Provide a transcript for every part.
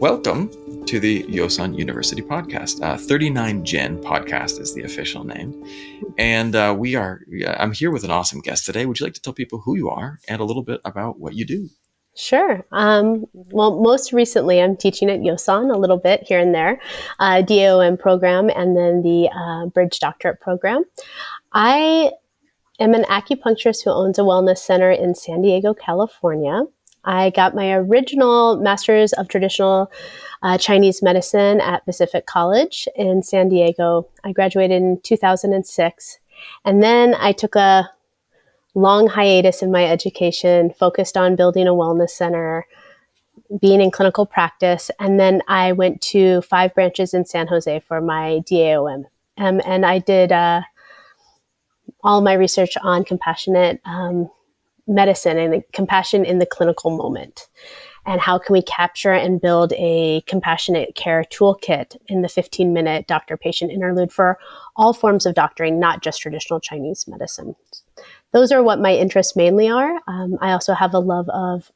Welcome to the Yosan University podcast. 39 Gen podcast is the official name. And I'm here with an awesome guest today. Would you like to tell people who you are and a little bit about what you do? Sure. Well, most recently, I'm teaching at Yosan a little bit here and there, DOM program, and then the Bridge Doctorate program. I am an acupuncturist who owns a wellness center in San Diego, California. I got my original Master's of Traditional Chinese Medicine at Pacific College in San Diego. I graduated in 2006, and then I took a long hiatus in my education, focused on building a wellness center, being in clinical practice. And then I went to 5 branches in San Jose for my DAOM. And I did all my research on compassionate medicine and compassion in the clinical moment. And how can we capture and build a compassionate care toolkit in the 15-minute doctor-patient interlude for all forms of doctoring, not just traditional Chinese medicine. Those are what my interests mainly are. I also have a love of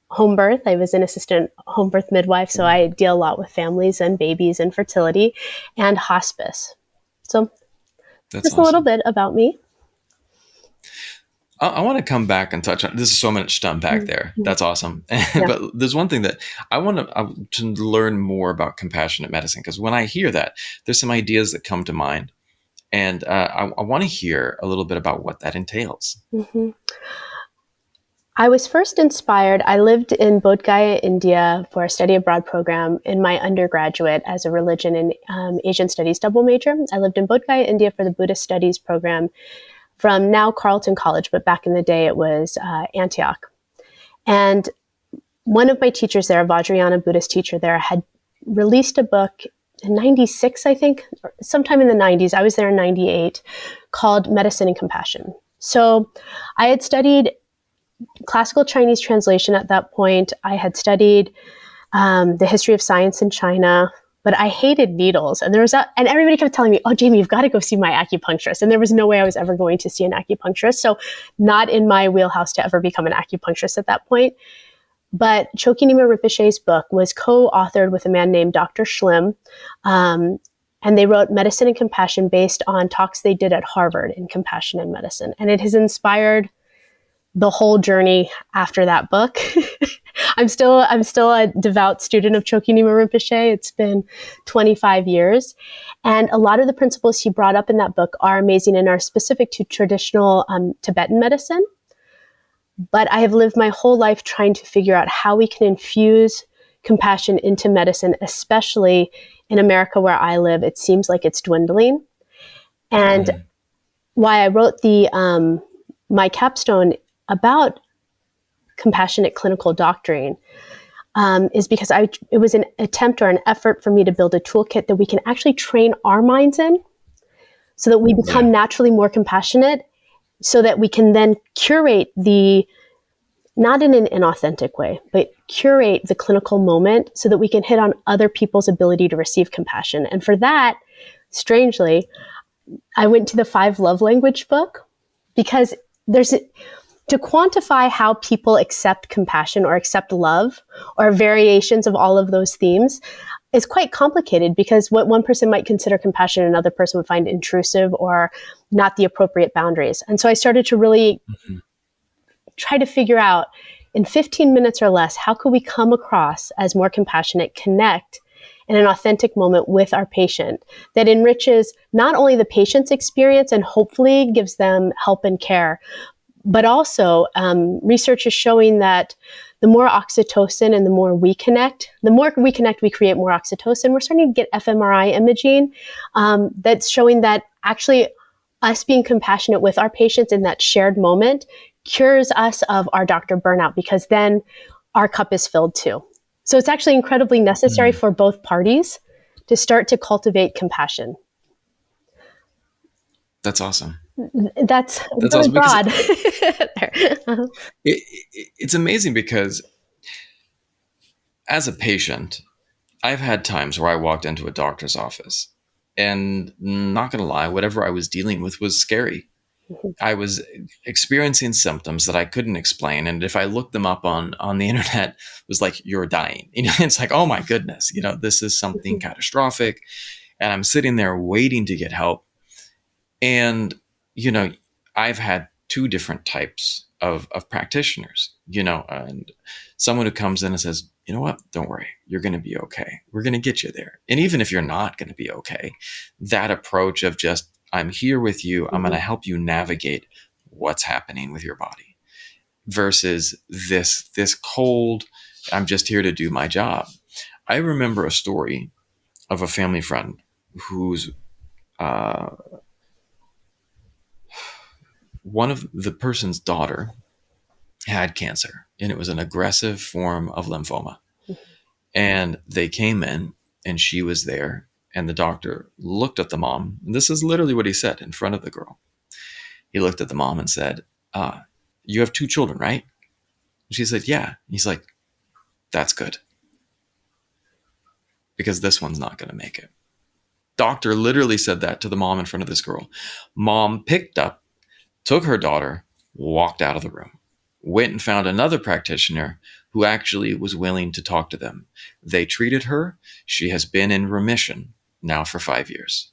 home birth. I was an assistant home birth midwife, so I deal a lot with families and babies and fertility and hospice. So that's just awesome. A little bit about me. I want to come back and touch on, this is so much to unpack there. That's awesome. Yeah. But there's one thing that I want to learn more about compassionate medicine, because when I hear that, there's some ideas that come to mind. And I want to hear a little bit about what that entails. Mm-hmm. I was first inspired. I lived in Bodh Gaya, India for a study abroad program in my undergraduate as a religion and Asian studies double major. I lived in Bodh Gaya, India for the Buddhist studies program from now Carleton College, but back in the day it was Antioch. And one of my teachers there, Vajrayana Buddhist teacher there, had released a book in 96, I think, or sometime in the 90s. I was there in 98, called Medicine and Compassion. So I had studied classical Chinese translation at that point. I had studied the history of science in China, but I hated needles. And and everybody kept telling me, "Oh, Jamie, you've got to go see my acupuncturist." And there was no way I was ever going to see an acupuncturist. So not in my wheelhouse to ever become an acupuncturist at that point. But Chokyi Nyima Rinpoche's book was co-authored with a man named Dr. Schlim. And they wrote Medicine and Compassion based on talks they did at Harvard in compassion and medicine. And it has inspired the whole journey after that book. I'm still a devout student of Chokyi Nyima Rinpoche. It's been 25 years. And a lot of the principles he brought up in that book are amazing and are specific to traditional Tibetan medicine. But I have lived my whole life trying to figure out how we can infuse compassion into medicine, especially in America where I live. It seems like it's dwindling. And why I wrote my capstone about compassionate clinical doctoring is because it was an attempt or an effort for me to build a toolkit that we can actually train our minds in so that we become naturally more compassionate, so that we can then curate not in an inauthentic way, but curate the clinical moment so that we can hit on other people's ability to receive compassion. And for that, strangely, I went to the 5 love language book, because to quantify how people accept compassion or accept love or variations of all of those themes is quite complicated, because what one person might consider compassion, another person would find intrusive or not the appropriate boundaries. And so I started to really try to figure out, in 15 minutes or less, how could we come across as more compassionate, connect in an authentic moment with our patient that enriches not only the patient's experience and hopefully gives them help and care, but also research is showing that the more oxytocin and the more we connect, we create more oxytocin. We're starting to get fMRI imaging that's showing that actually us being compassionate with our patients in that shared moment cures us of our doctor burnout, because then our cup is filled too. So it's actually incredibly necessary for both parties to start to cultivate compassion. That's awesome. That's really awesome, broad. It's amazing, because as a patient, I've had times where I walked into a doctor's office and, not going to lie, whatever I was dealing with was scary. I was experiencing symptoms that I couldn't explain, and if I looked them up on the internet, it was like, you're dying. It's like, oh my goodness, this is something catastrophic, and I'm sitting there waiting to get help. And you know, I've had two different types of practitioners. And someone who comes in and says, you know what, don't worry, you're going to be okay. We're going to get you there. And even if you're not going to be okay, that approach of just, I'm here with you, I'm going to help you navigate what's happening with your body, versus this cold, I'm just here to do my job. I remember a story of a family friend whose one of the person's daughter had cancer, and it was an aggressive form of lymphoma. And they came in, and she was there, and the doctor looked at the mom. And this is literally what he said in front of the girl. He looked at the mom and said, you have two children, right? And she said, yeah. He's like, that's good, because this one's not going to make it. Doctor literally said that to the mom in front of this girl. Mom picked up, took her daughter, walked out of the room, went and found another practitioner who actually was willing to talk to them. They treated her. She has been in remission now for 5 years,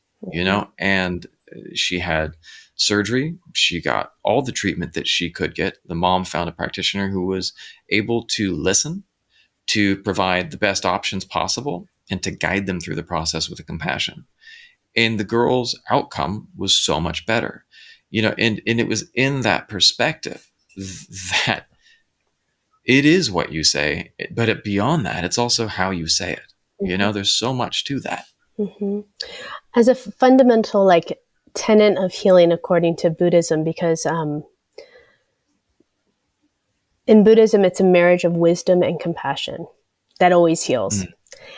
and she had surgery. She got all the treatment that she could get. The mom found a practitioner who was able to listen, to provide the best options possible, and to guide them through the process with compassion. And the girl's outcome was so much better. And it was in that perspective that it is what you say, but beyond that, it's also how you say it. There's so much to that. As a fundamental tenet of healing according to Buddhism, because in Buddhism, it's a marriage of wisdom and compassion that always heals.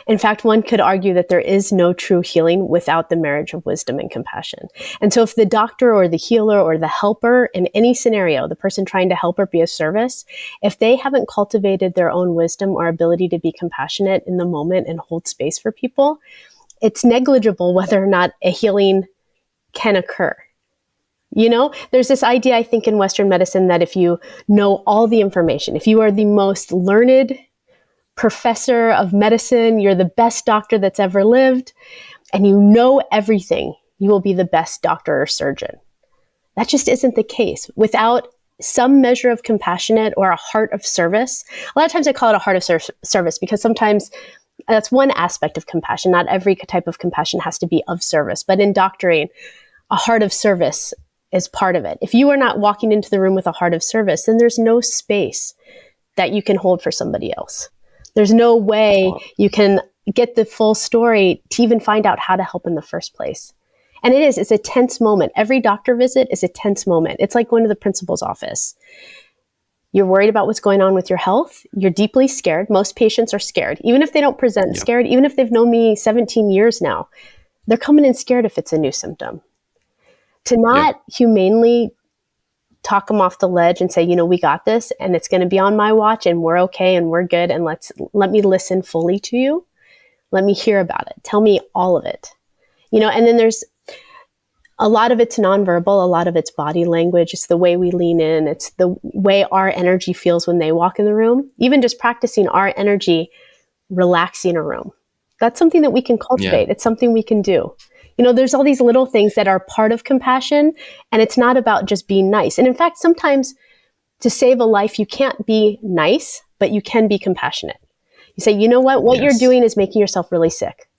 In fact, one could argue that there is no true healing without the marriage of wisdom and compassion. And so if the doctor or the healer or the helper in any scenario, the person trying to help or be of service, if they haven't cultivated their own wisdom or ability to be compassionate in the moment and hold space for people, it's negligible whether or not a healing can occur. There's this idea, I think, in Western medicine that if you know all the information, if you are the most learned professor of medicine, you're the best doctor that's ever lived, and you know everything, you will be the best doctor or surgeon. That just isn't the case. Without some measure of compassionate or a heart of service, a lot of times I call it a heart of service because sometimes that's one aspect of compassion. Not every type of compassion has to be of service, but in doctoring, a heart of service is part of it. If you are not walking into the room with a heart of service, then there's no space that you can hold for somebody else. There's no way you can get the full story to even find out how to help in the first place. And it's a tense moment. Every doctor visit is a tense moment. It's like going to the principal's office. You're worried about what's going on with your health. You're deeply scared. Most patients are scared. Even if they don't present scared, even if they've known me 17 years now, they're coming in scared if it's a new symptom. To not humanely talk them off the ledge and say, we got this, and it's going to be on my watch, and we're okay, and we're good, and let me listen fully to you. Let me hear about it. Tell me all of it. And then there's a lot of it's nonverbal, a lot of it's body language. It's the way we lean in. It's the way our energy feels when they walk in the room. Even just practicing our energy, relaxing a room. That's something that we can cultivate. Yeah. It's something we can do. There's all these little things that are part of compassion, and it's not about just being nice. And in fact, sometimes to save a life, you can't be nice, but you can be compassionate. You say, what you're doing is making yourself really sick.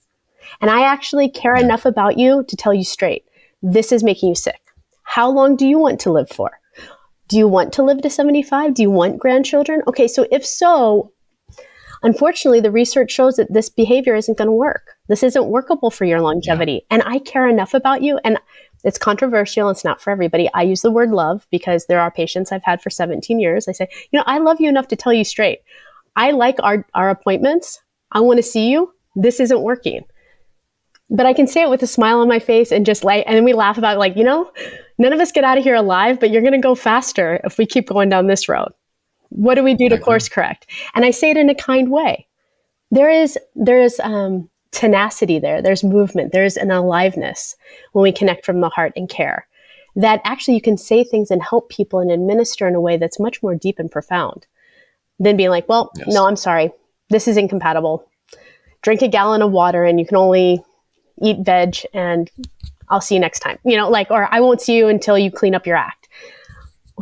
And I actually care enough about you to tell you straight, this is making you sick. How long do you want to live for? Do you want to live to 75? Do you want grandchildren? Okay, so if so, unfortunately, the research shows that this behavior isn't going to work. This isn't workable for your longevity. Yeah. And I care enough about you. And it's controversial. It's not for everybody. I use the word love because there are patients I've had for 17 years. I say, I love you enough to tell you straight. I like our appointments. I want to see you. This isn't working. But I can say it with a smile on my face and just and then we laugh about it, none of us get out of here alive, but you're going to go faster if we keep going down this road. What do we do to course correct? And I say it in a kind way. There is tenacity there. There's movement. There's an aliveness when we connect from the heart and care that actually you can say things and help people and administer in a way that's much more deep and profound than being like, well, no, Yes. I'm sorry, this is incompatible. Drink a gallon of water and you can only eat veg, and I'll see you next time. Or I won't see you until you clean up your act.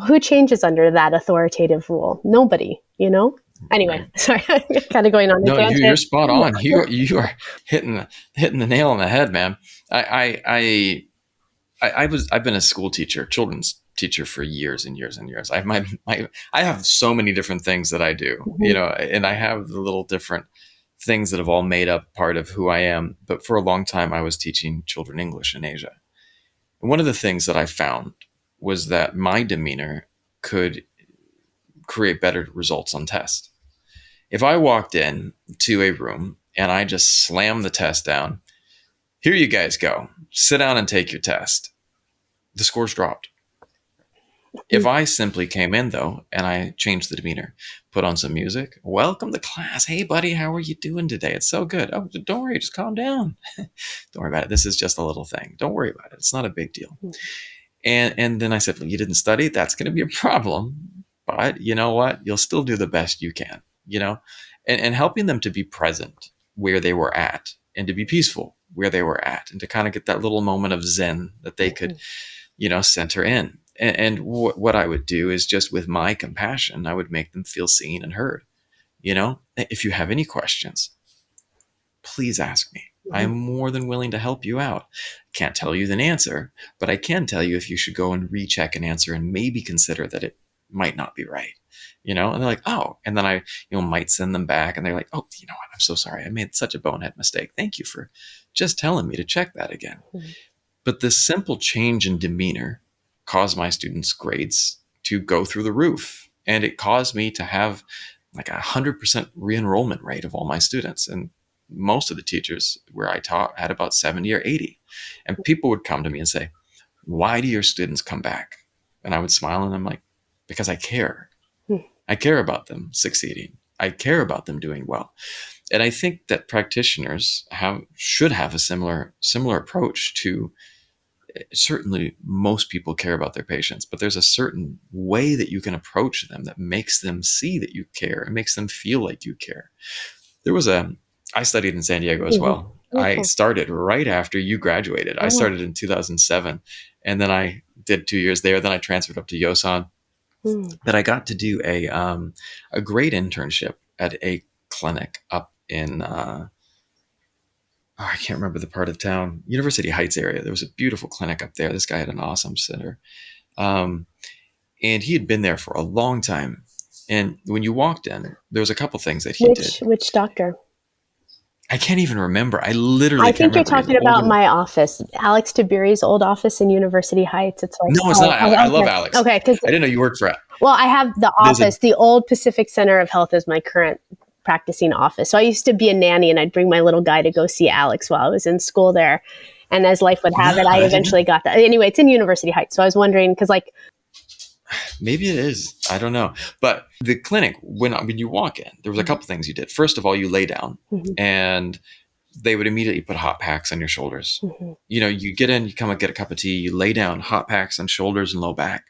Who changes under that authoritative rule? Nobody, Anyway, Right. sorry, kind of going on a No, you're tangent. spot on. You are hitting the nail on the head, man. I've been a school teacher, children's teacher for years and years and years. I have so many different things that I do, and I have the little different things that have all made up part of who I am. But for a long time, I was teaching children English in Asia. And one of the things that I found was that my demeanor could create better results on tests. If I walked in to a room and I just slammed the test down, here you guys go, sit down and take your test, the scores dropped. If I simply came in, though, and I changed the demeanor, put on some music, welcome to class. Hey, buddy, how are you doing today? It's so good. Oh, don't worry, just calm down. Don't worry about it. This is just a little thing. Don't worry about it. It's not a big deal. And then I said, well, you didn't study? That's going to be a problem. But you know what? You'll still do the best you can, and helping them to be present where they were at and to be peaceful where they were at and to kind of get that little moment of Zen that they could, center in. And what I would do is just with my compassion, I would make them feel seen and heard. If you have any questions, please ask me. I am more than willing to help you out. Can't tell you the answer, but I can tell you if you should go and recheck an answer and maybe consider that it might not be right. And they're like, oh, and then I, might send them back and they're like, oh, you know what? I'm so sorry. I made such a bonehead mistake. Thank you for just telling me to check that again. But this simple change in demeanor caused my students' grades to go through the roof. And it caused me to have like 100% re-enrollment rate of all my students. And most of the teachers where I taught had about 70 or 80. And people would come to me and say, why do your students come back? And I would smile and I'm like, because I care. I care about them succeeding. I care about them doing well. And I think that practitioners should have a similar approach to, certainly most people care about their patients, but there's a certain way that you can approach them that makes them see that you care and makes them feel like you care. I studied in San Diego as well. I started right after you graduated. I started in 2007 and then I did 2 years there. Then I transferred up to Yosan. But I got to do a great internship at a clinic up in, I can't remember the part of town, University Heights area. There was a beautiful clinic up there. This guy had an awesome center. And he had been there for a long time. And when you walked in, there was a couple things that he did. Which doctor? I can't even remember. I literally I can't think you're remember. talking about my office, Alex Tiberi's old office in University Heights. It's like, no, it's not. okay. I love Alex. Okay, because I didn't know you worked for it. Well, I have the office. The old Pacific Center of Health is my current practicing office. So I used to be a nanny, and I'd bring my little guy to go see Alex while I was in school there. And as life would have it, I eventually got that. Anyway, it's in University Heights. So I was wondering because, maybe it is. I don't know. But the clinic, when you walk in, there was a couple things you did. First of all, you lay down and they would immediately put hot packs on your shoulders. You get in, you come and get a cup of tea, you lay down, hot packs on shoulders and low back.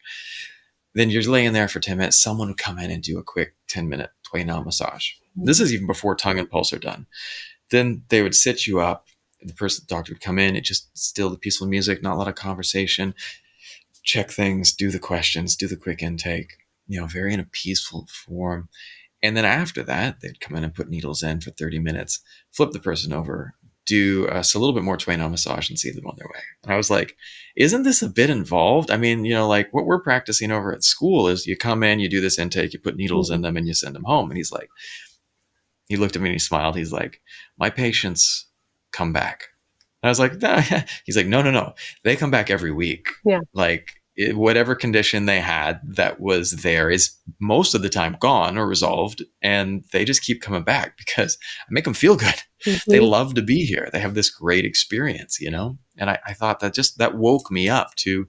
Then you're laying there for 10 minutes. Someone would come in and do a quick 10-minute Tway Now massage. This is even before tongue and pulse are done. Then they would sit you up. The doctor would come in and just still the peaceful music, not a lot of conversation, check things, do the questions, do the quick intake, very in a peaceful form. And then after that, they'd come in and put needles in for 30 minutes, flip the person over, do a little bit more Tway Now massage and see them on their way. And I was like, isn't this a bit involved? I mean, like what we're practicing over at school is you come in, you do this intake, you put needles in them and you send them home. And he's like, he looked at me and he smiled. He's like, my patients come back. And I was like, nah. He's like, no. They come back every week. Yeah. Like whatever condition they had that was there is most of the time gone or resolved. And they just keep coming back because I make them feel good. They love to be here. They have this great experience, And I thought that woke me up to,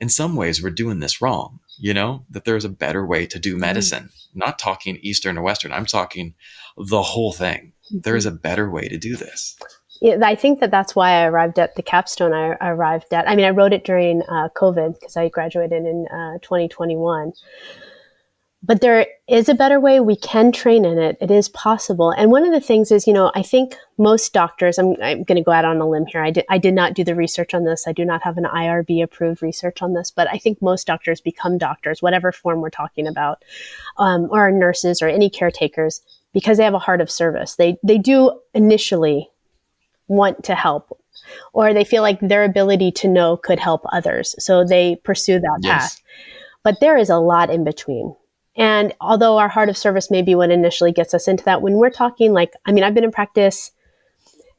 in some ways, we're doing this wrong, that there's a better way to do medicine. Not talking Eastern or Western. I'm talking the whole thing. There is a better way to do this. I think that's why I arrived at the capstone I arrived at. I mean, I wrote it during COVID because I graduated in 2021. But there is a better way. We can train in it. It is possible. And one of the things is, I think most doctors, I'm going to go out on a limb here. I did not do the research on this. I do not have an IRB approved research on this, but I think most doctors become doctors, whatever form we're talking about, or nurses or any caretakers, because they have a heart of service. They do initially want to help, or they feel like their ability to know could help others. So they pursue that path. Yes. But there is a lot in between. And although our heart of service may be what initially gets us into that, when we're talking I've been in practice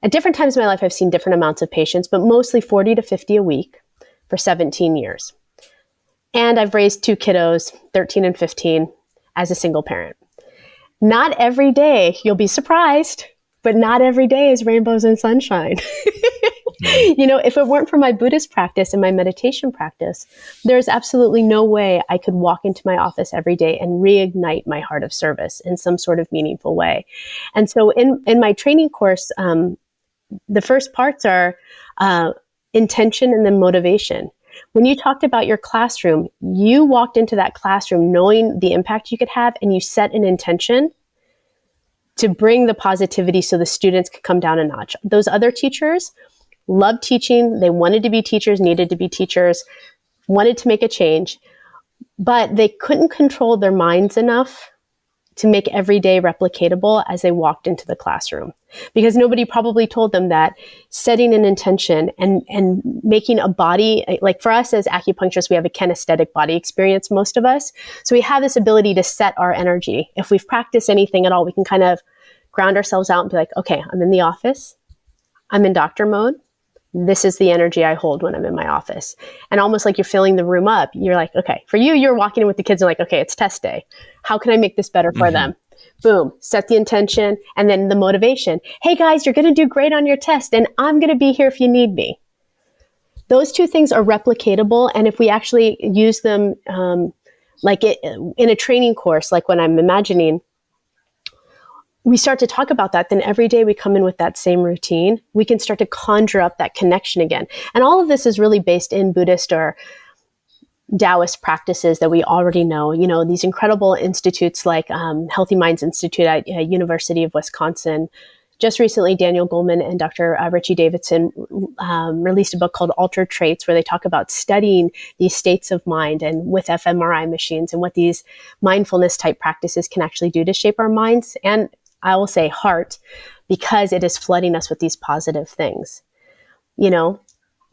at different times in my life, I've seen different amounts of patients, but mostly 40 to 50 a week for 17 years. And I've raised 2 kiddos, 13 and 15, as a single parent. Not every day, you'll be surprised, but not every day is rainbows and sunshine. If it weren't for my Buddhist practice and my meditation practice, there's absolutely no way I could walk into my office every day and reignite my heart of service in some sort of meaningful way. And so in my training course, the first parts are intention and then motivation. When you talked about your classroom, you walked into that classroom knowing the impact you could have, and you set an intention to bring the positivity so the students could come down a notch. Those other teachers loved teaching. They wanted to be teachers, needed to be teachers, wanted to make a change, but they couldn't control their minds enough to make every day replicatable as they walked into the classroom. Because nobody probably told them that setting an intention and making a body, like for us as acupuncturists, we have a kinesthetic body experience, most of us. So we have this ability to set our energy. If we've practiced anything at all, we can kind of ground ourselves out and be like, okay, I'm in the office. I'm in doctor mode. This is the energy I hold when I'm in my office. And almost like you're filling the room up. You're like, okay, for you're walking in with the kids and like, okay, it's test day. How can I make this better for them? Boom, set the intention and then the motivation. Hey guys, you're going to do great on your test and I'm going to be here if you need me. Those 2 things are replicatable. And if we actually use them in a training course, like when I'm imagining, we start to talk about that, then every day we come in with that same routine, we can start to conjure up that connection again. And all of this is really based in Buddhist or Taoist practices that we already know. These incredible institutes like Healthy Minds Institute at University of Wisconsin. Just recently, Daniel Goleman and Dr. Richie Davidson released a book called Altered Traits, where they talk about studying these states of mind and with fMRI machines and what these mindfulness type practices can actually do to shape our minds and, I will say, heart, because it is flooding us with these positive things.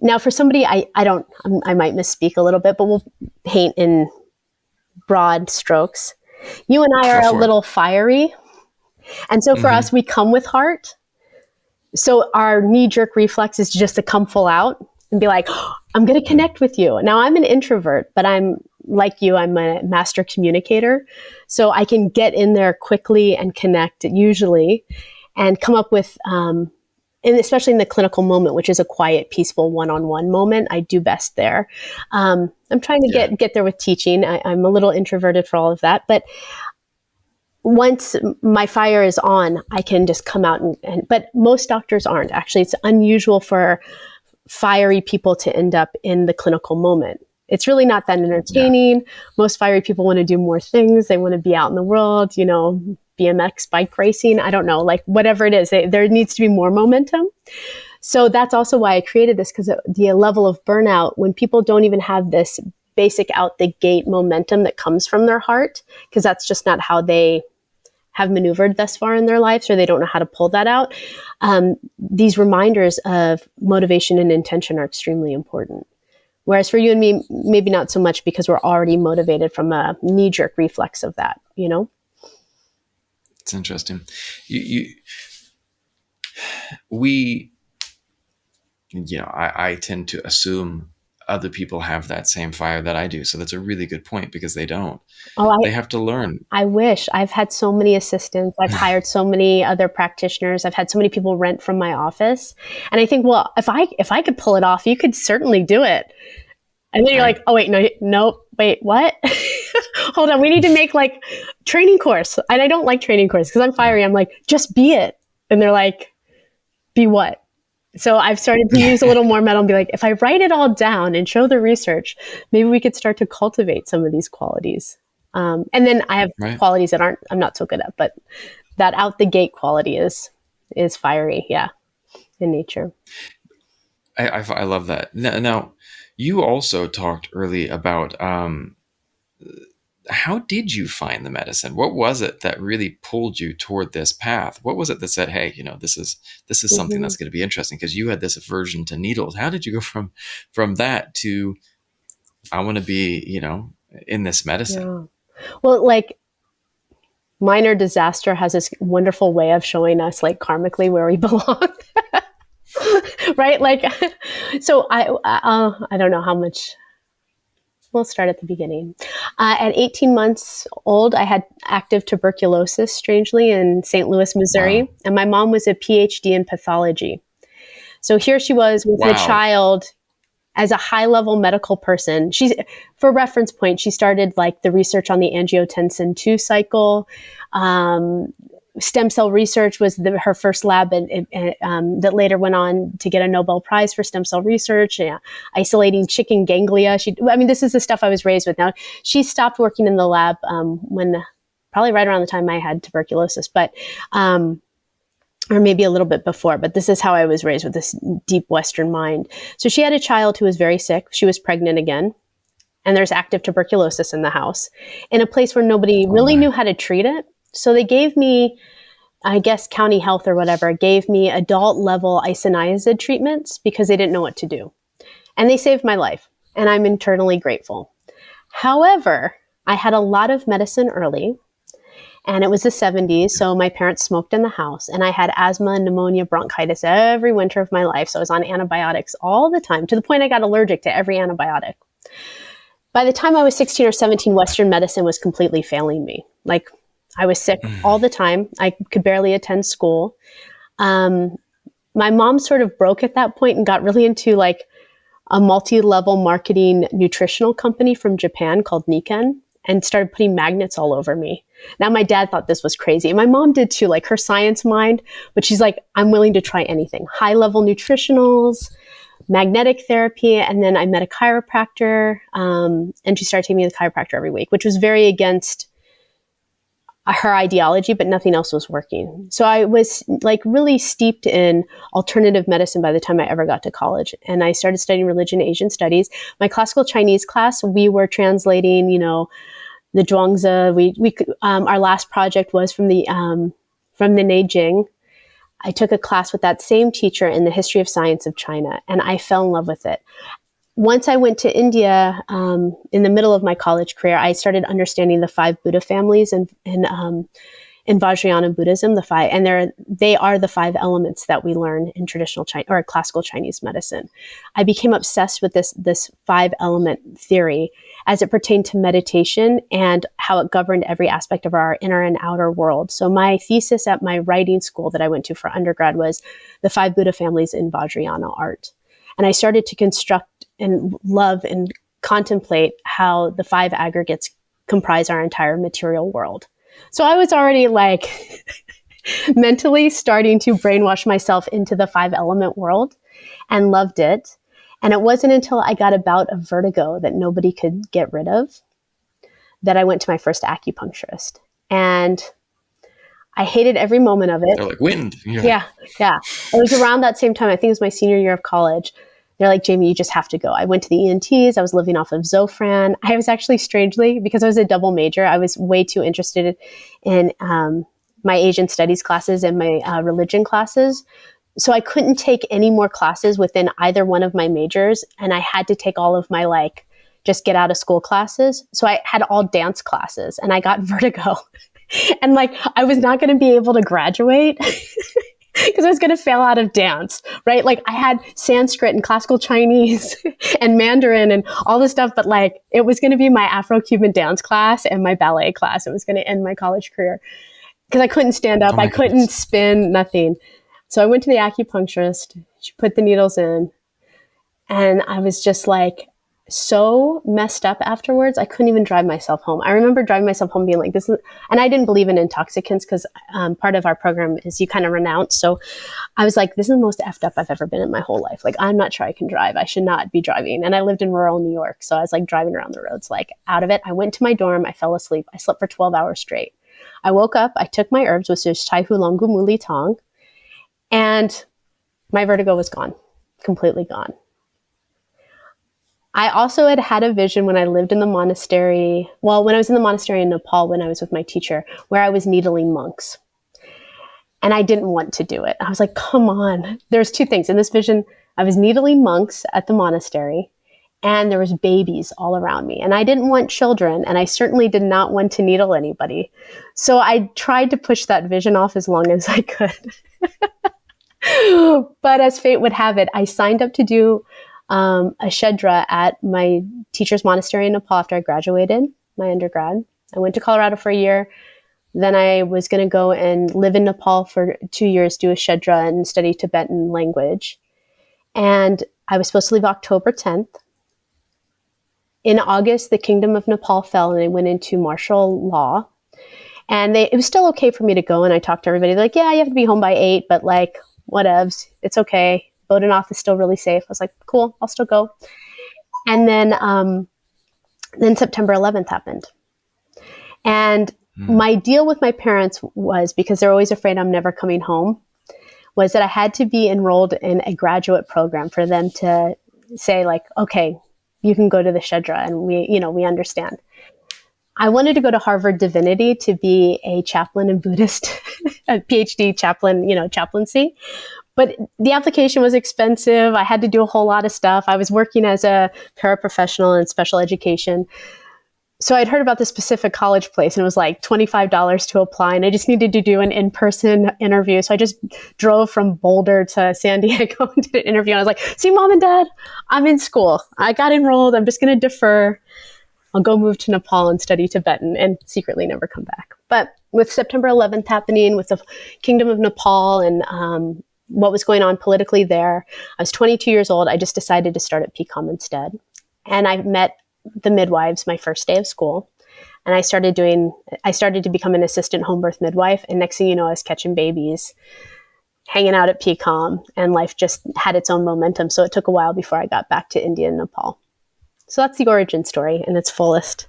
Now for somebody, I might misspeak a little bit, but we'll paint in broad strokes. You and I are a little fiery. And so for us, we come with heart. So our knee-jerk reflex is just to come full out and be like, oh, I'm going to connect with you. Now I'm an introvert, but I'm like you, I'm a master communicator. So I can get in there quickly and connect usually and come up with, and especially in the clinical moment, which is a quiet, peaceful one-on-one moment, I do best there. I'm trying to get there with teaching. I'm a little introverted for all of that, but once my fire is on, I can just come out but most doctors aren't. Actually, it's unusual for fiery people to end up in the clinical moment. It's really not that entertaining. Yeah. Most fiery people want to do more things. They want to be out in the world, BMX, bike racing. I don't know, like whatever it is, there needs to be more momentum. So that's also why I created this, because the level of burnout, when people don't even have this basic out the gate momentum that comes from their heart, because that's just not how they have maneuvered thus far in their lives, or they don't know how to pull that out. These reminders of motivation and intention are extremely important. Whereas for you and me, maybe not so much, because we're already motivated from a knee-jerk reflex of that, It's interesting. I tend to assume other people have that same fire that I do. So that's a really good point, because they don't. They have to learn. I wish. I've had so many assistants. I've hired so many other practitioners. I've had so many people rent from my office. And I think, well, if I could pull it off, you could certainly do it. And then you're like, oh, wait, no, wait, what? Hold on. We need to make like training course. And I don't like training course because I'm fiery. I'm like, just be it. And they're like, be what? So I've started to use a little more metal and be like, if I write it all down and show the research, maybe we could start to cultivate some of these qualities. And then I have Right. qualities that I'm not so good at, but that out the gate quality is fiery. Yeah. In nature. I love that. Now, you also talked early about how did you find the medicine? What was it that really pulled you toward this path? What was it that said, "Hey, this is something Mm-hmm. that's going to be interesting"? Because you had this aversion to needles. How did you go from that to I want to be, in this medicine? Yeah. Well, like minor disaster has this wonderful way of showing us like karmically where we belong. Right? Like, so I don't know how much. We'll start at the beginning. At 18 months old, I had active tuberculosis, strangely, in St. Louis, Wow. Missouri. And my mom was a PhD in pathology. So here she was with a Wow. child as a high level medical person. She's, for reference point, she started like the research on the angiotensin 2 cycle. Um, Stem cell research was her first lab that later went on to get a Nobel Prize for stem cell research. Yeah, isolating chicken ganglia. This is the stuff I was raised with. Now she stopped working in the lab when probably right around the time I had tuberculosis, but or maybe a little bit before, but this is how I was raised with this deep Western mind. So she had a child who was very sick. She was pregnant again, and there's active tuberculosis in the house in a place where nobody Oh really my. knew how to treat it. So they gave me, I guess, county health or whatever, gave me adult level isoniazid treatments because they didn't know what to do. And they saved my life, and I'm internally grateful. However, I had a lot of medicine early, and it was the 70s, so my parents smoked in the house, and I had asthma, pneumonia, bronchitis every winter of my life. So I was on antibiotics all the time, to the point I got allergic to every antibiotic. By the time I was 16 or 17, Western medicine was completely failing me. Like, I was sick all the time. I could barely attend school. Um, my mom sort of broke at that point and got really into like a multi-level marketing nutritional company from Japan called Nikken, and started putting magnets all over me. Now my dad thought this was crazy, and my mom did too, like her science mind, but she's like, I'm willing to try anything. High level nutritionals, magnetic therapy, and then I met a chiropractor, and she started taking me to the chiropractor every week, which was very against her ideology, but nothing else was working. So I was like really steeped in alternative medicine by the time I ever got to college. And I started studying religion, Asian studies. My classical Chinese class, we were translating, the Zhuangzi. Our last project was from the Neijing. I took a class with that same teacher in the history of science of China, and I fell in love with it. Once I went to India in the middle of my college career, I started understanding the 5 Buddha families in Vajrayana Buddhism. They are the 5 elements that we learn in traditional China or classical Chinese medicine. I became obsessed with this 5 element theory as it pertained to meditation and how it governed every aspect of our inner and outer world. So my thesis at my writing school that I went to for undergrad was the 5 Buddha families in Vajrayana art. And I started to construct and love and contemplate how the 5 aggregates comprise our entire material world. So I was already like mentally starting to brainwash myself into the 5 element world and loved it. And it wasn't until I got a bout of vertigo that nobody could get rid of that I went to my first acupuncturist. And I hated every moment of it. They're like wind. And you're like, Yeah, yeah. It was around that same time. I think it was my senior year of college. They're like, Jamie, you just have to go. I went to the ENTs. I was living off of Zofran. I was actually, strangely, because I was a double major, I was way too interested in my Asian studies classes and my religion classes. So I couldn't take any more classes within either one of my majors. And I had to take all of my just get out of school classes. So I had all dance classes, and I got vertigo. And I was not going to be able to graduate because I was going to fail out of dance, right? Like I had Sanskrit and classical Chinese and Mandarin and all this stuff, but it was going to be my Afro-Cuban dance class and my ballet class. It was going to end my college career because I couldn't stand up. oh I my couldn't goodness. spin, nothing. So I went to the acupuncturist. She put the needles in, and I was just like, so messed up afterwards. I couldn't even drive myself home. I remember driving myself home being like, this is, and I didn't believe in intoxicants because part of our program is you kind of renounce. So I was like, this is the most effed up I've ever been in my whole life. Like, I'm not sure I can drive. I should not be driving. And I lived in rural New York. So I was like driving around the roads, like out of it. I went to my dorm. I fell asleep. I slept for 12 hours straight. I woke up. I took my herbs, which is Chai Hulongu Muli Tong, and my vertigo was gone, completely gone. I also had a vision when I lived in the monastery. Well, when I was in the monastery in Nepal, when I was with my teacher, where I was needling monks. And I didn't want to do it. I was like, come on. There's two things. In this vision, I was needling monks at the monastery, and there was babies all around me. And I didn't want children, and I certainly did not want to needle anybody. So I tried to push that vision off as long as I could. But as fate would have it, I signed up to do a shedra at my teacher's monastery in Nepal after I graduated my undergrad. I went to Colorado for a year. Then I was going to go and live in Nepal for 2 years, do a shedra and study Tibetan language. And I was supposed to leave October 10th. In August, the Kingdom of Nepal fell and they went into martial law. And it was still okay for me to go. And I talked to everybody like, yeah, you have to be home by 8, but like, whatevs, it's okay. Bodhanath is still really safe. I was like, cool, I'll still go. And then September 11th happened. And my deal with my parents was, because they're always afraid I'm never coming home, was that I had to be enrolled in a graduate program for them to say like, okay, you can go to the Shedra and we understand. I wanted to go to Harvard Divinity to be a chaplain in Buddhist, a PhD chaplain, chaplaincy. But the application was expensive. I had to do a whole lot of stuff. I was working as a paraprofessional in special education. So I'd heard about this specific college place and it was like $25 to apply. And I just needed to do an in-person interview. So I just drove from Boulder to San Diego and did an interview. And I was like, see, Mom and Dad, I'm in school. I got enrolled. I'm just going to defer. I'll go move to Nepal and study Tibetan and secretly never come back. But with September 11th happening, with the Kingdom of Nepal and what was going on politically there, I was 22 years old. I just decided to start at PCOM instead. And I met the midwives my first day of school. And I started to become an assistant home birth midwife. And next thing you know, I was catching babies, hanging out at PCOM, and life just had its own momentum. So it took a while before I got back to India and Nepal. So that's the origin story in its fullest.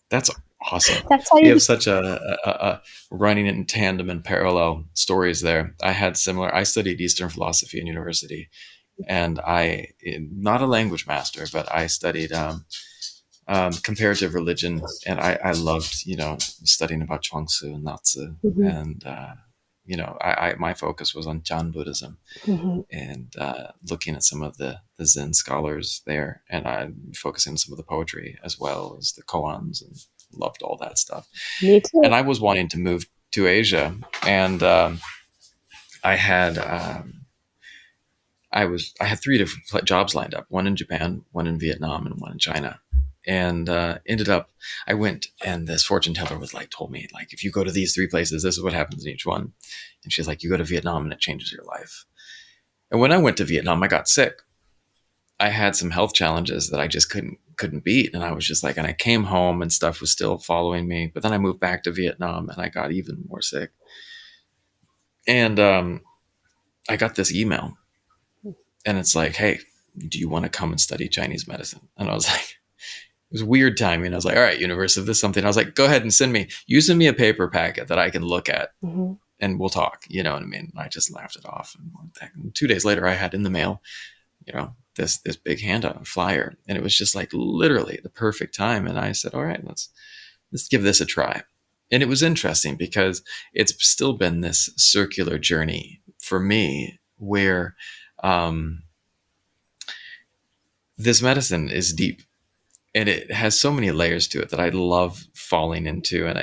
That's awesome. That's how you you have such a running in tandem and parallel stories there. I had similar. I studied Eastern philosophy in university, and not a language master, but I studied comparative religion, and I loved studying about Chuang Tzu and Lao Tzu, and my focus was on Chan Buddhism. And looking at some of the Zen scholars there, and I'm focusing on some of the poetry as well as the koans, and loved all that stuff. Me too. And I was wanting to move to Asia, and I had three different jobs lined up: one in Japan, one in Vietnam, and one in China. And ended up, I went, and this fortune teller told me, if you go to these three places, this is what happens in each one. And she's like, you go to Vietnam and it changes your life. And when I went to Vietnam, I got sick. I had some health challenges that I just couldn't beat. And I was just and I came home and stuff was still following me. But then I moved back to Vietnam and I got even more sick. And I got this email and it's like, hey, do you want to come and study Chinese medicine? And I was like, it was weird timing. I was like, all right, universe, if this is something, I was like, go ahead and send me a paper packet that I can look at. And we'll talk, you know what I mean? I just laughed it off. And 2 days later, I had in the mail, this big handout flyer, and it was just literally the perfect time. And I said, all right, let's give this a try. And it was interesting because it's still been this circular journey for me where this medicine is deep and it has so many layers to it that I love falling into. And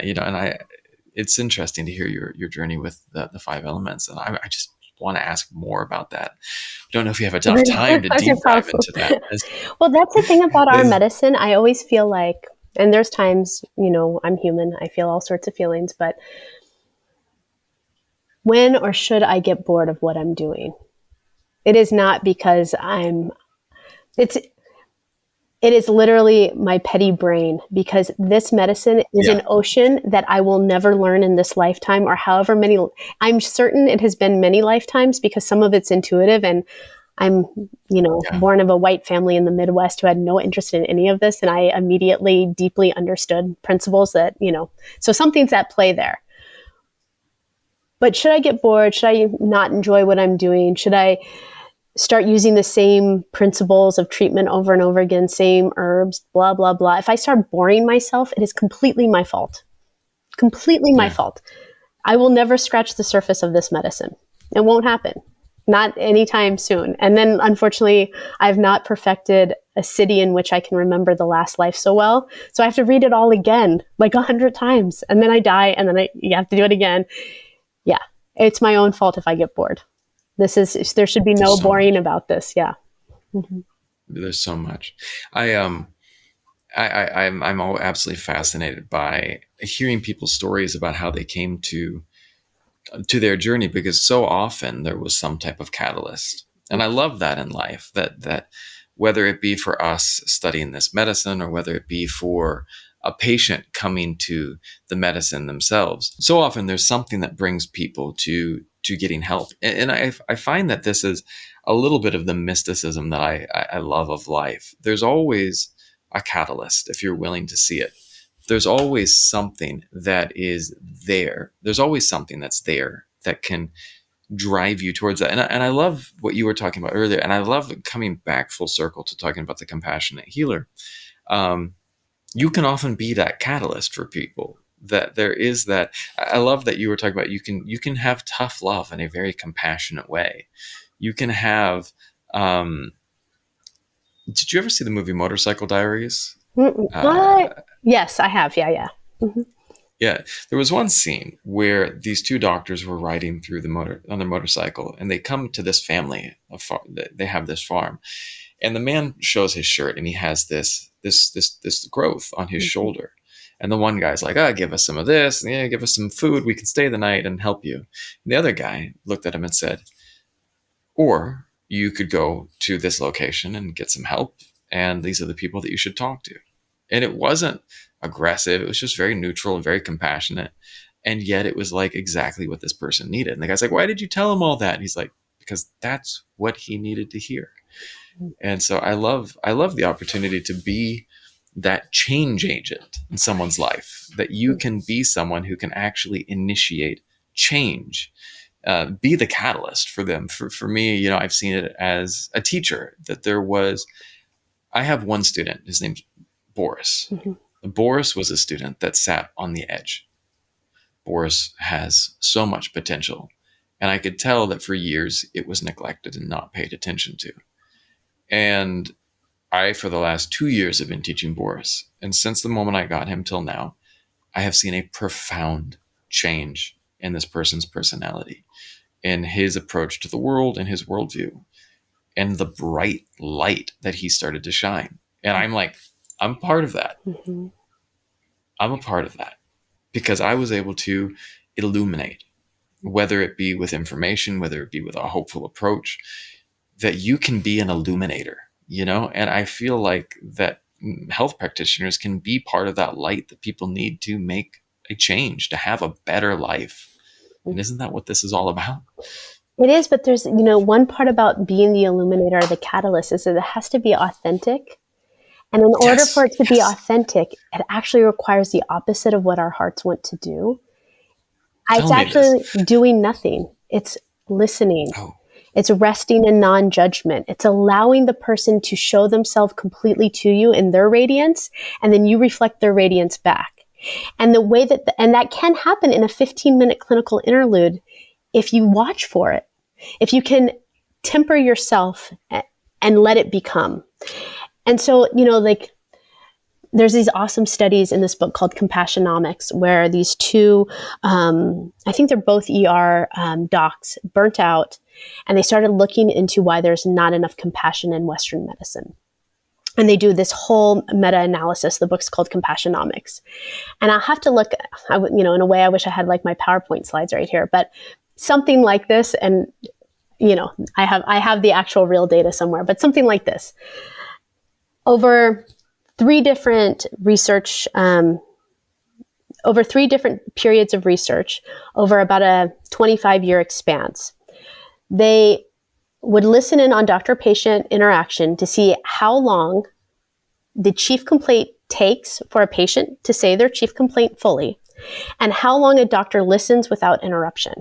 it's interesting to hear your journey with the 5 elements. And I just want to ask more about that. I don't know if you have enough time to deep dive into that. Well, that's the thing about our medicine. I always feel like, and there's times, I'm human. I feel all sorts of feelings, but when or should I get bored of what I'm doing? It is not because It is literally my petty brain, because this medicine is an Yeah. ocean that I will never learn in this lifetime, or however many. I'm certain it has been many lifetimes, because some of it's intuitive, and I'm, Yeah. born of a white family in the Midwest who had no interest in any of this. And I immediately deeply understood principles that, so something's at play there. But should I get bored? Should I not enjoy what I'm doing? Should I start using the same principles of treatment over and over again, same herbs, blah, blah, blah? If I start boring myself, it is completely my fault. Completely my Yeah. fault. I will never scratch the surface of this medicine. It won't happen. Not anytime soon. And then, unfortunately, I've not perfected a city in which I can remember the last life so well. So I have to read it all again, like 100 times. And then I die, and then you have to do it again. Yeah. It's my own fault if I get bored. There should be no There's so boring much. about this. Yeah. Mm-hmm. There's so much. I I'm all absolutely fascinated by hearing people's stories about how they came to their journey, because so often there was some type of catalyst. And I love that in life, that whether it be for us studying this medicine, or whether it be for a patient coming to the medicine themselves, so often there's something that brings people to getting help. And I find that this is a little bit of the mysticism that I love of life. There's always a catalyst if you're willing to see it. There's always something that is there. There's always something that's there that can drive you towards that. And I love what you were talking about earlier. And I love coming back full circle to talking about the compassionate healer. Um, you can often be that catalyst for people. That there is that. I love that you were talking about you can have tough love in a very compassionate way. You can have. Did you ever see the movie Motorcycle Diaries? What? Uh, Yes, I have. Yeah, yeah. Mm-hmm. Yeah, there was one scene where these two doctors were riding through the motor on their motorcycle, and they come to this family. They have this farm, and the man shows his shirt, and he has this growth on his Mm-hmm. shoulder. And the one guy's like, "Ah, give us some of this. Yeah, give us some food. We can stay the night and help you." And the other guy looked at him and said, "Or you could go to this location and get some help, and these are the people that you should talk to." And it wasn't aggressive. It was just very neutral and very compassionate. And yet it was like exactly what this person needed. And the guy's like, "Why did you tell him all that?" And he's like, "Because that's what he needed to hear." And so I love the opportunity to be that change agent in someone's life, that you can be someone who can actually initiate change, be the catalyst for them. For me, I've seen it as a teacher, that I have one student, his name's Boris. Mm-hmm. Boris was a student that sat on the edge. Boris has so much potential. And I could tell that for years it was neglected and not paid attention to. And for the last 2 years, have been teaching Boris. And since the moment I got him till now, I have seen a profound change in this person's personality, in his approach to the world and his worldview, and the bright light that he started to shine. And I'm like, I'm part of that. Mm-hmm. I'm a part of that because I was able to illuminate, whether it be with information, whether it be with a hopeful approach, that you can be an illuminator. And I feel like that health practitioners can be part of that light that people need to make a change, to have a better life. And isn't that what this is all about? It is, but there's, one part about being the illuminator or the catalyst is that it has to be authentic. And in order for Yes. it to be Yes. authentic, it actually requires the opposite of what our hearts want to do. It's Tell me this. actually doing nothing. It's listening. Oh, It's resting in non-judgment. It's allowing the person to show themselves completely to you in their radiance, and then you reflect their radiance back. And the way and that can happen in a 15-minute clinical interlude if you watch for it. If you can temper yourself and let it become. And so, there's these awesome studies in this book called Compassionomics, where these two, I think they're both ER docs, burnt out, and they started looking into why there's not enough compassion in Western medicine. And they do this whole meta-analysis. The book's called Compassionomics. And I'll have to look, in a way, I wish I had like my PowerPoint slides right here, but something like this. And, I have the actual real data somewhere, but something like this. over three different research, over three different periods of research, over about a 25-year expanse, they would listen in on doctor-patient interaction to see how long the chief complaint takes for a patient to say their chief complaint fully, and how long a doctor listens without interruption.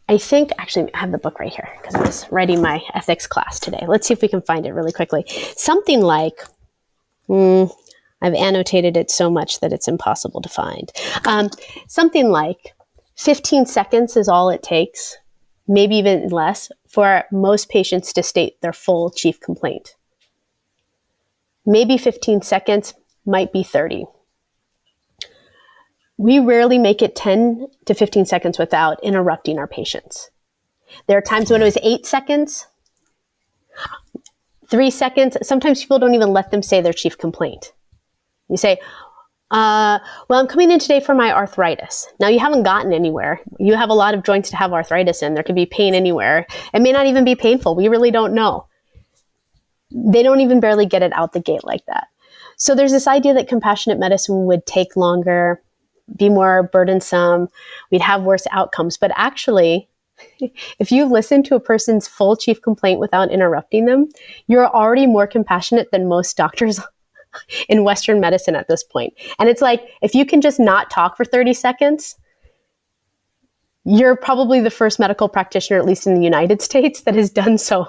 I think, actually, I have the book right here because I was writing my ethics class today. Let's see if we can find it really quickly. Something like, I've annotated it so much that it's impossible to find. Something like 15 seconds is all it takes, maybe even less, for most patients to state their full chief complaint. Maybe 15 seconds, might be 30. We rarely make it 10 to 15 seconds without interrupting our patients. There are times when it was 8 seconds, 3 seconds. Sometimes people don't even let them say their chief complaint. You say, well, I'm coming in today for my arthritis. Now, you haven't gotten anywhere. You have a lot of joints to have arthritis in. There could be pain anywhere. It may not even be painful. We really don't know. They don't even barely get it out the gate like that. So there's this idea that compassionate medicine would take longer, be more burdensome, we'd have worse outcomes. But actually, if you listen to a person's full chief complaint without interrupting them, you're already more compassionate than most doctors in Western medicine at this point. And it's like, if you can just not talk for 30 seconds, you're probably the first medical practitioner, at least in the United States, that has done so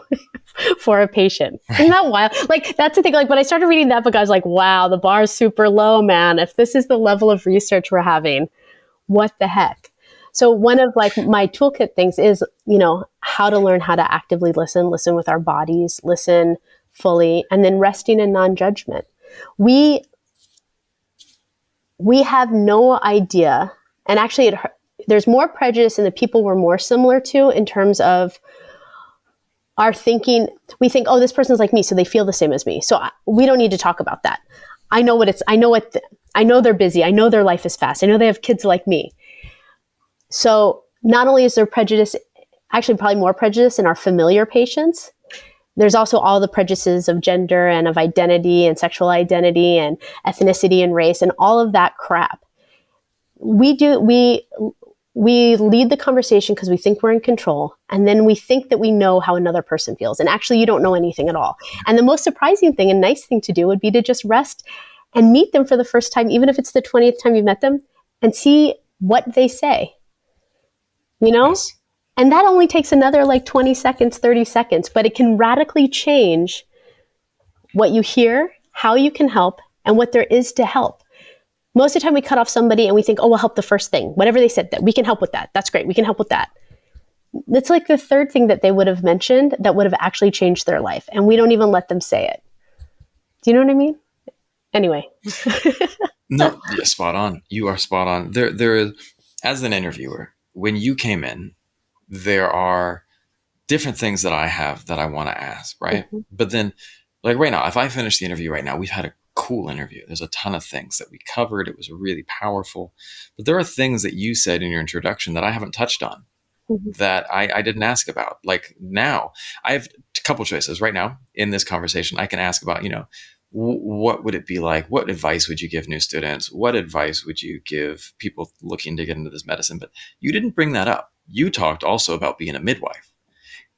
for a patient. Isn't that wild? Like, that's the thing. Like, when I started reading that book, I was like, wow, the bar is super low, man. If this is the level of research we're having, what the heck? So one of like my toolkit things is, how to learn how to actively listen with our bodies, listen fully, and then resting in non-judgment. We have no idea, and actually there's more prejudice in the people we're more similar to in terms of our thinking. We think, oh, this person's like me, so they feel the same as me. So we don't need to talk about that. I know they're busy. I know their life is fast. I know they have kids like me. So not only is there prejudice, actually probably more prejudice in our familiar patients, there's also all the prejudices of gender and of identity and sexual identity and ethnicity and race and all of that crap. We lead the conversation because we think we're in control, and then we think that we know how another person feels. And actually, you don't know anything at all. And the most surprising thing and nice thing to do would be to just rest and meet them for the first time, even if it's the 20th time you've met them, and see what they say. Yes. And that only takes another like 20 seconds, 30 seconds, but it can radically change what you hear, how you can help, and what there is to help. Most of the time we cut off somebody and we think, oh, we'll help the first thing. Whatever they said, that we can help with that. That's great. We can help with that. It's like the third thing that they would have mentioned that would have actually changed their life. And we don't even let them say it. Do you know what I mean? Anyway. No, you're spot on. You are spot on. There is, as an interviewer, when you came in, there are different things that I have that I want to ask, right? Mm-hmm. But then, like right now, if I finish the interview right now, we've had a cool interview. There's a ton of things that we covered. It was really powerful. But there are things that you said in your introduction that I haven't touched on, mm-hmm. that I didn't ask about. Like now, I have a couple choices right now in this conversation. I can ask about, what would it be like? What advice would you give new students? What advice would you give people looking to get into this medicine? But you didn't bring that up. You talked also about being a midwife.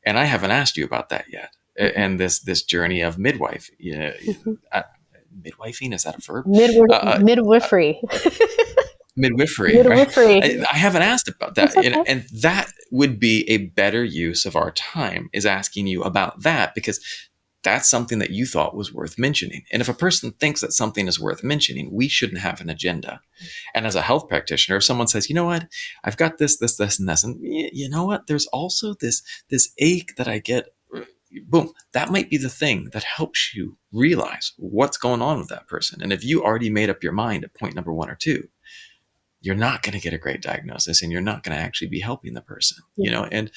And I haven't asked you about that yet. Mm-hmm. And this journey of midwife. Mm-hmm. Midwifing, is that a verb? Midwifery. Midwifery. Right? I haven't asked about that. Okay. And that would be a better use of our time, is asking you about that, because that's something that you thought was worth mentioning. And if a person thinks that something is worth mentioning, we shouldn't have an agenda. And as a health practitioner, if someone says, you know what, I've got this, and this, and you know what, there's also this ache that I get, boom, that might be the thing that helps you realize what's going on with that person. And if you already made up your mind at point number 1 or 2, you're not going to get a great diagnosis, and you're not going to actually be helping the person, and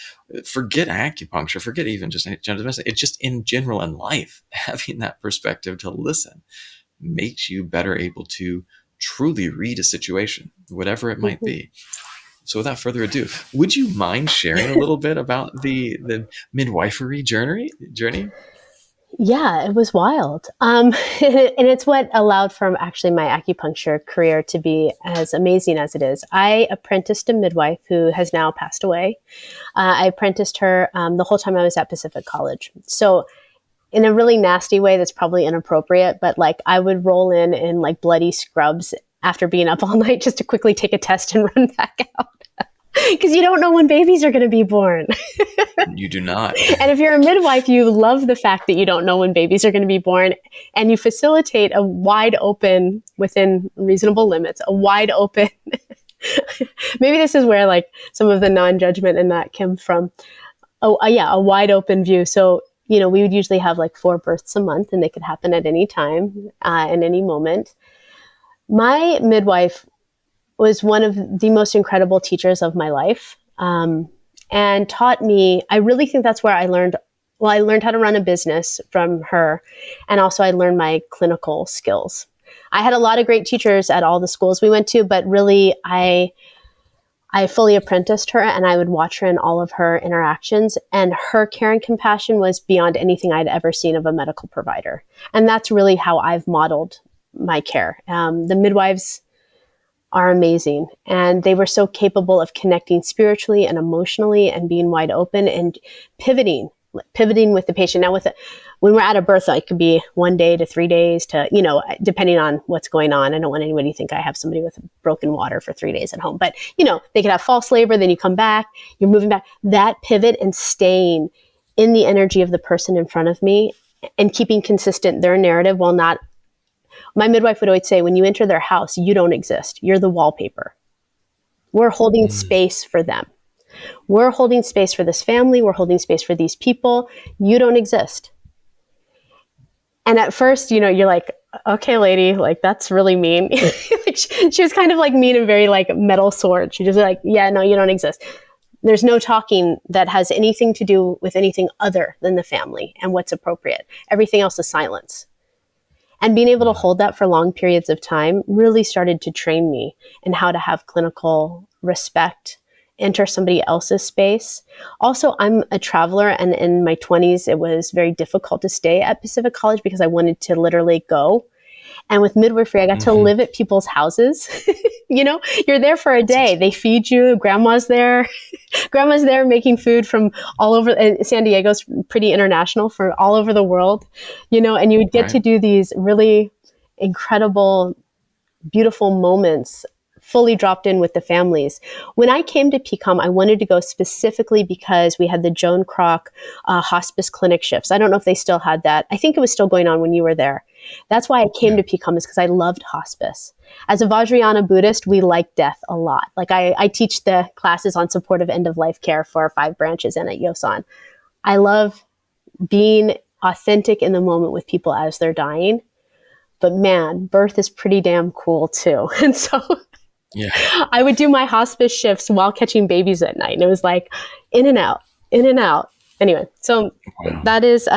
forget acupuncture, forget even just general medicine. It's just in general in life, having that perspective to listen makes you better able to truly read a situation, whatever it might be. So without further ado, would you mind sharing a little bit about the midwifery journey? Yeah, it was wild. And it's what allowed for actually my acupuncture career to be as amazing as it is. I apprenticed a midwife who has now passed away. I apprenticed her the whole time I was at Pacific College. So in a really nasty way that's probably inappropriate, but like I would roll in like bloody scrubs after being up all night just to quickly take a test and run back out. Because you don't know when babies are going to be born. You do not. And if you're a midwife, you love the fact that you don't know when babies are going to be born, and you facilitate a wide open, within reasonable limits, a wide open. Maybe this is where like some of the non-judgment in that comes from. Oh, yeah, a wide open view. So, we would usually have like 4 births a month, and they could happen at any time, in any moment. My midwife was one of the most incredible teachers of my life, and taught me. I really think that's where I learned. Well, I learned how to run a business from her, and also I learned my clinical skills. I had a lot of great teachers at all the schools we went to, but really, I fully apprenticed her, and I would watch her in all of her interactions. And her care and compassion was beyond anything I'd ever seen of a medical provider. And that's really how I've modeled my care. The midwives are amazing, and they were so capable of connecting spiritually and emotionally and being wide open and pivoting with the patient. Now, when we're at a birth, it could be 1 day to 3 days to, depending on what's going on. I don't want anybody to think I have somebody with broken water for 3 days at home, but they could have false labor. Then you come back, you're moving back. That pivot and staying in the energy of the person in front of me and keeping consistent their narrative while not. My midwife would always say, when you enter their house, you don't exist. You're the wallpaper. We're holding space for them. We're holding space for this family. We're holding space for these people. You don't exist. And at first, you're like, okay, lady, like that's really mean. She was kind of like mean and very like metal sword. She just like, yeah, no, you don't exist. There's no talking that has anything to do with anything other than the family and what's appropriate. Everything else is silence. And being able to hold that for long periods of time really started to train me in how to have clinical respect, enter somebody else's space. Also, I'm a traveler, and in my 20s, it was very difficult to stay at Pacific College because I wanted to literally go. And with midwifery, I got to live at people's houses. You're there for a day. They feed you. Grandma's there. Grandma's there making food from all over. And San Diego's pretty international, for all over the world, and you would get to do these really incredible, beautiful moments fully dropped in with the families. When I came to PCOM, I wanted to go specifically because we had the Joan Kroc hospice clinic shifts. I don't know if they still had that. I think it was still going on when you were there. That's why I came to PCOM, is because I loved hospice. As a Vajrayana Buddhist, we like death a lot. Like I teach the classes on supportive end-of-life care for 5 branches and at Yosan. I love being authentic in the moment with people as they're dying. But man, birth is pretty damn cool too. And so I would do my hospice shifts while catching babies at night. And it was like in and out, in and out. Anyway, so that is,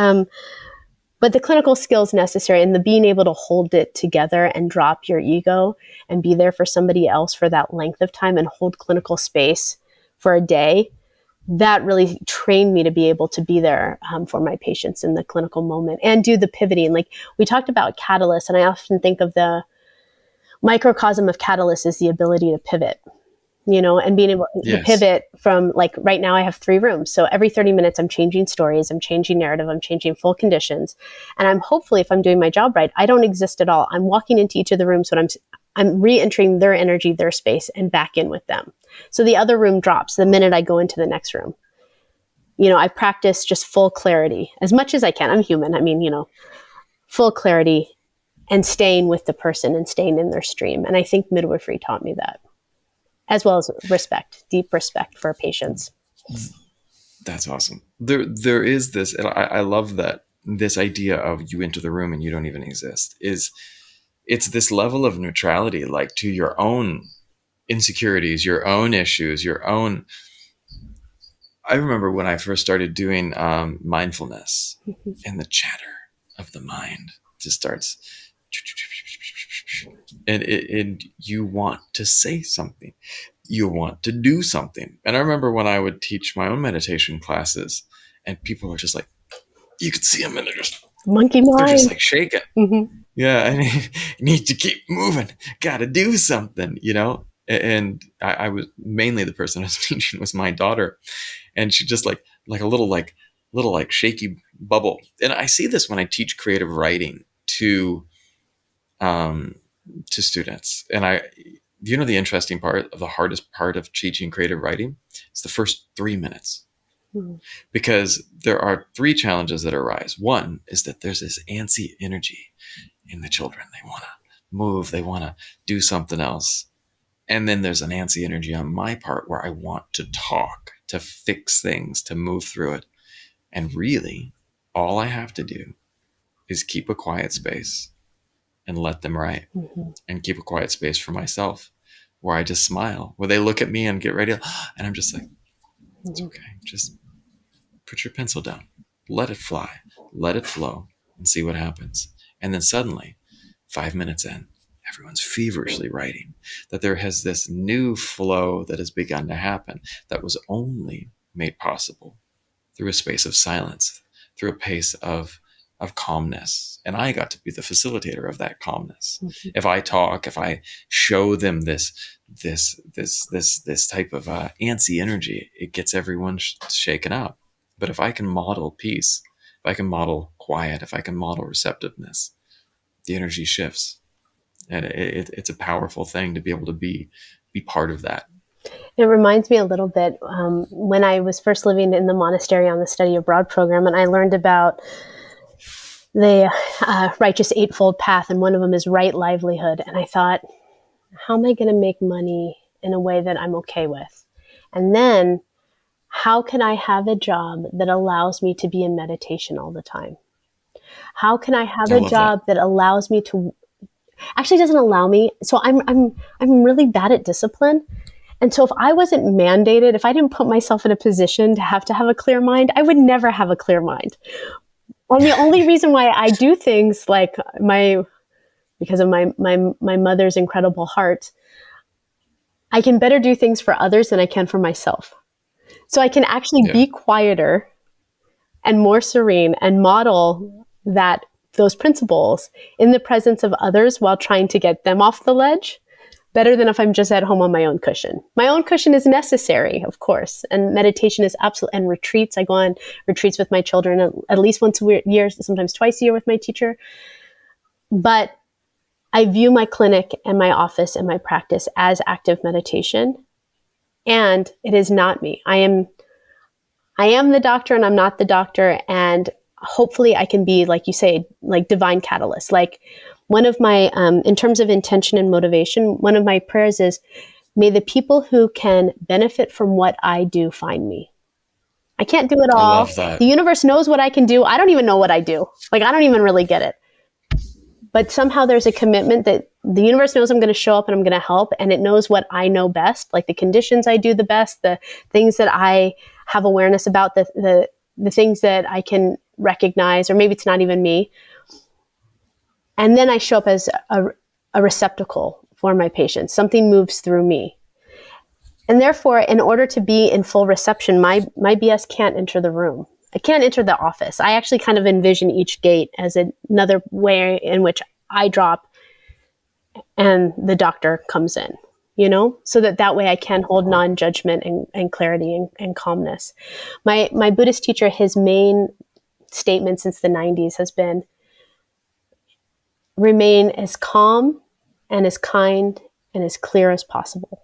but the clinical skills necessary and the being able to hold it together and drop your ego and be there for somebody else for that length of time and hold clinical space for a day, that really trained me to be able to be there for my patients in the clinical moment and do the pivoting. Like we talked about catalysts, and I often think of the microcosm of catalyst is the ability to pivot, and being able to pivot from, like, right now I have 3 rooms. So every 30 minutes I'm changing stories, I'm changing narrative, I'm changing full conditions. And I'm hopefully, if I'm doing my job right, I don't exist at all. I'm walking into each of the rooms when I'm re-entering their energy, their space, and back in with them. So the other room drops the minute I go into the next room. I practice just full clarity as much as I can. I'm human. I mean, full clarity and staying with the person and staying in their stream. And I think midwifery taught me that, as well as respect, deep respect for patients. That's awesome. There is this, and I love that, this idea of you enter the room and you don't even exist. It's this level of neutrality, like to your own insecurities, your own issues, your own. I remember when I first started doing mindfulness, and the chatter of the mind just starts, and you want to say something, you want to do something. And I remember when I would teach my own meditation classes, and people were just like, you could see them, and they're just Monkey They're just mind. like shaking. Mm-hmm. Yeah, I mean, you need to keep moving. Got to do something, you know. And I was mainly the person I was teaching was my daughter, and she just like a little like shaky bubble. And I see this when I teach creative writing um, to students. And you know, the interesting part of the hardest part of teaching creative writing is the first 3 minutes, Mm-hmm. because there are three challenges that arise. One is that there's this antsy energy in the children. They want to move, they want to do something else. And then there's an antsy energy on my part where I want to talk, to fix things, to move through it. And really, all I have to do is keep a quiet space and let them write, Mm-hmm. and keep a quiet space for myself where I just smile, where they look at me and get ready. And I'm just like, it's Mm-hmm. okay. Just put your pencil down, let it fly, let it flow, and see what happens. And then suddenly, 5 minutes in, everyone's feverishly writing. That there has this new flow that has begun to happen that was only made possible through a space of silence, through a pace of calmness. And I got to be the facilitator of that calmness. Mm-hmm. If I talk, if I show them this type of antsy energy, it gets everyone shaken up. But if I can model peace, if I can model quiet, if I can model receptiveness, the energy shifts, and it's a powerful thing to be able to be part of that. It reminds me a little bit when I was first living in the monastery on the study abroad program, and I learned about the righteous eightfold path, and one of them is right livelihood. And I thought, how am I going to make money in a way that I'm okay with? And then, how can I have a job that allows me to be in meditation all the time? How can I have I a love that. job that allows me to actually doesn't allow me? So I'm really bad at discipline. And so if I wasn't mandated, if I didn't put myself in a position to have a clear mind, I would never have a clear mind. And the only reason why I do things like because of my mother's incredible heart, I can better do things for others than I can for myself. So I can actually Yeah, be quieter and more serene and model those principles in the presence of others while trying to get them off the ledge better than if I'm just at home on my own cushion. My own cushion is necessary, of course, and meditation is absolute. And retreats, I go on retreats with my children at least once a year, sometimes twice a year with my teacher. But I view my clinic and my office and my practice as active meditation, and it is not me. I am the doctor and I'm not the doctor. And hopefully I can be, like you say, like divine catalyst. Like one of my, in terms of intention and motivation, one of my prayers is, may the people who can benefit from what I do find me. I can't do it I all. love that. The universe knows what I can do. I don't even know what I do. Like, I don't even really get it. But somehow there's a commitment that the universe knows I'm going to show up and I'm going to help, and it knows what I know best, like the conditions I do the best, the things that I have awareness about, the things that I can recognize, or maybe it's not even me. And then I show up as a receptacle for my patients. Something moves through me. And therefore, in order to be in full reception, my BS can't enter the room. I can't enter the office. I actually kind of envision each gate as another way in which I drop and the doctor comes in, so that way I can hold non-judgment and clarity and calmness. My Buddhist teacher, his main statement since the 90s has been, remain as calm and as kind and as clear as possible.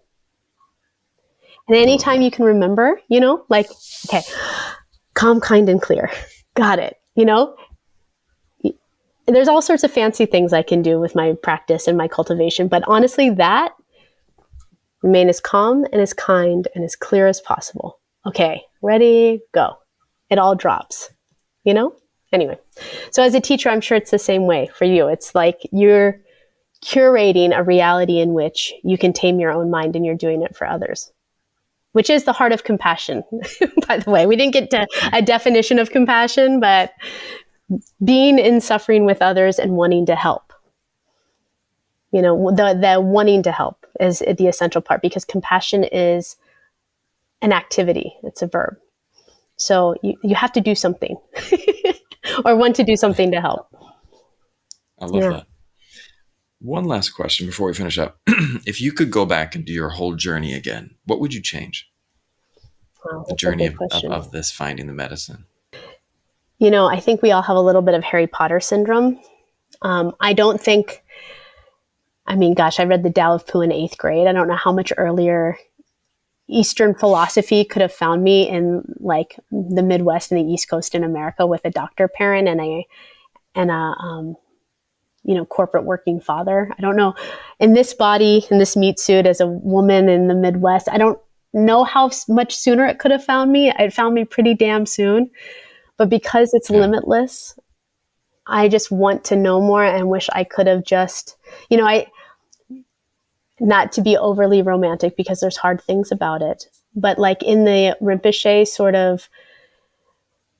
And I love anytime that. you can remember, like, okay, calm, kind, and clear. Got it. There's all sorts of fancy things I can do with my practice and my cultivation, but honestly, that remain as calm and as kind and as clear as possible. Okay, ready, go. It all drops, you know? Anyway, so as a teacher, I'm sure it's the same way for you. It's like you're curating a reality in which you can tame your own mind, and you're doing it for others, which is the heart of compassion, by the way. We didn't get to a definition of compassion, but being in suffering with others and wanting to help. The wanting to help is the essential part, because compassion is an activity. It's a verb. So you have to do something. or want to do something to help. I love Yeah. that. One last question before we finish up. If you could go back and do your whole journey again, what would you change? Wow, The that's a journey big question. of this finding the medicine. I think we all have a little bit of Harry Potter syndrome. I don't think, I mean, gosh, I read the Tao of Pooh in 8th grade. I don't know how much earlier Eastern philosophy could have found me in like the Midwest and the East Coast in America with a doctor parent and a corporate working father. I don't know. In this body, in this meat suit as a woman in the Midwest, I don't know how much sooner it could have found me. It found me pretty damn soon. But because it's Yeah. limitless, I just want to know more and wish I could have just, not to be overly romantic because there's hard things about it. But like in the Rinpoche sort of,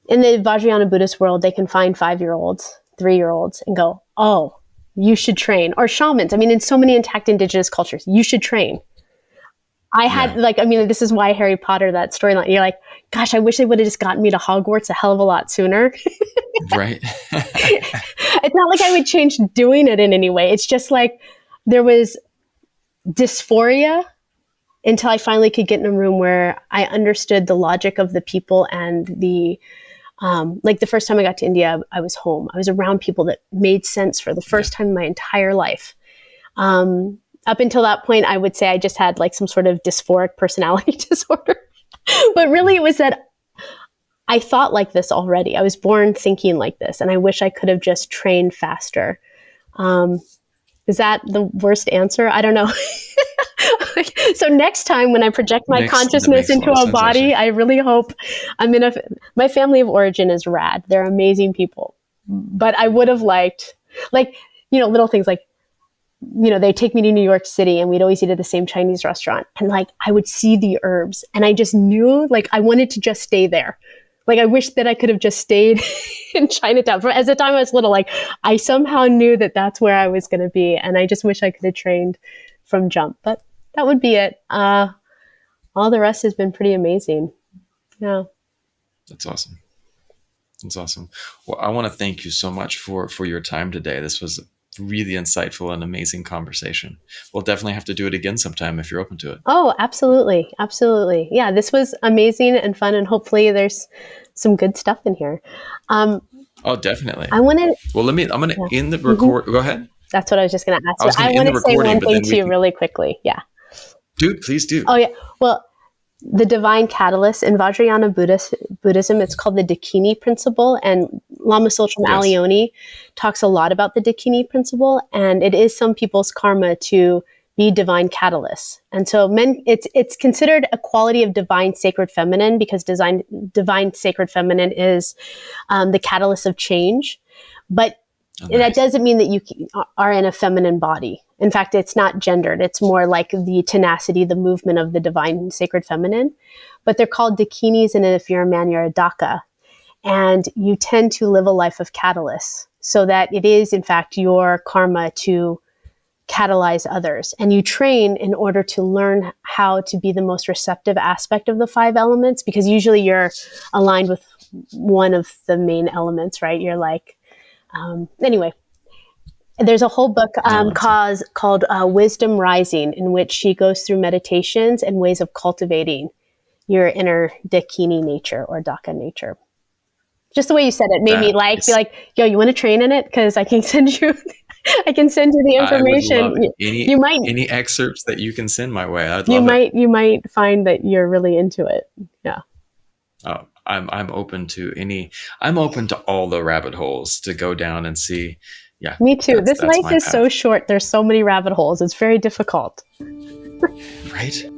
in the Vajrayana Buddhist world, they can find 5-year-olds, 3-year-olds and go, oh, you should train. Or shamans. I mean, in so many intact indigenous cultures, you should train. I had Yeah. this is why Harry Potter, that storyline, you're like, gosh, I wish they would have just gotten me to Hogwarts a hell of a lot sooner. Right. It's not like I would change doing it in any way. It's just like there was dysphoria until I finally could get in a room where I understood the logic of the people and like the first time I got to India, I was home. I was around people that made sense for the Yeah. first time in my entire life. Up until that point, I would say I just had like some sort of dysphoric personality disorder. But really, it was that I thought like this already. I was born thinking like this, and I wish I could have just trained faster. Um, is that the worst answer? I don't know. So next time when I project my That consciousness makes a into lot of a sense, body, actually. I really hope my family of origin is rad. They're amazing people. But I would have liked, like, little things like, they take me to New York City and we'd always eat at the same Chinese restaurant. And like, I would see the herbs and I just knew like I wanted to just stay there. Like, I wish that I could have just stayed in Chinatown. As the time I was little, like, I somehow knew that that's where I was going to be. And I just wish I could have trained from jump. But that would be it. All the rest has been pretty amazing. Yeah. That's awesome. That's awesome. Well, I want to thank you so much for your time today. This was a really insightful and amazing conversation. We'll definitely have to do it again sometime if you're open to it. Oh, absolutely. Absolutely. Yeah, this was amazing and fun. And hopefully there's some good stuff in here. Um, Oh, definitely. I want to, Well, I'm going to yeah. end the Mhm. record. Go ahead. That's what I was just going to ask I you. was going I to end want the to say recording, one but thing then to we you can, really quickly. Yeah. dude, please do. Oh, yeah. Well, the divine catalyst in Vajrayana Buddhism, it's called the Dakini principle. And Lama Tsultrim Yes. Allione talks a lot about the Dakini principle. And it is some people's karma to be divine catalysts. And so it's considered a quality of divine sacred feminine because divine sacred feminine is the catalyst of change. But Oh, that nice. doesn't mean that you are in a feminine body. In fact, it's not gendered. It's more like the tenacity, the movement of the divine sacred feminine. But they're called dakinis, and if you're a man, you're a daka. And you tend to live a life of catalysts so that it is, in fact, your karma to catalyze others. And you train in order to learn how to be the most receptive aspect of the 5 elements, because usually you're aligned with one of the main elements, right? You're like, anyway, there's a whole book That makes sense. called Wisdom Rising, in which she goes through meditations and ways of cultivating your inner Dakini nature or Daka nature. Just the way you said it made me That be is, like, yo, you want to train in it? Because I can send you, I can send you the I would love information. any You might, any excerpts that you can send my way. I'd love it. you might find that you're really into it. Yeah. I'm open to any. I'm open to all the rabbit holes to go down and see. Yeah, Me too. This that's life my is so path. short. There's so many rabbit holes. It's very difficult. Right.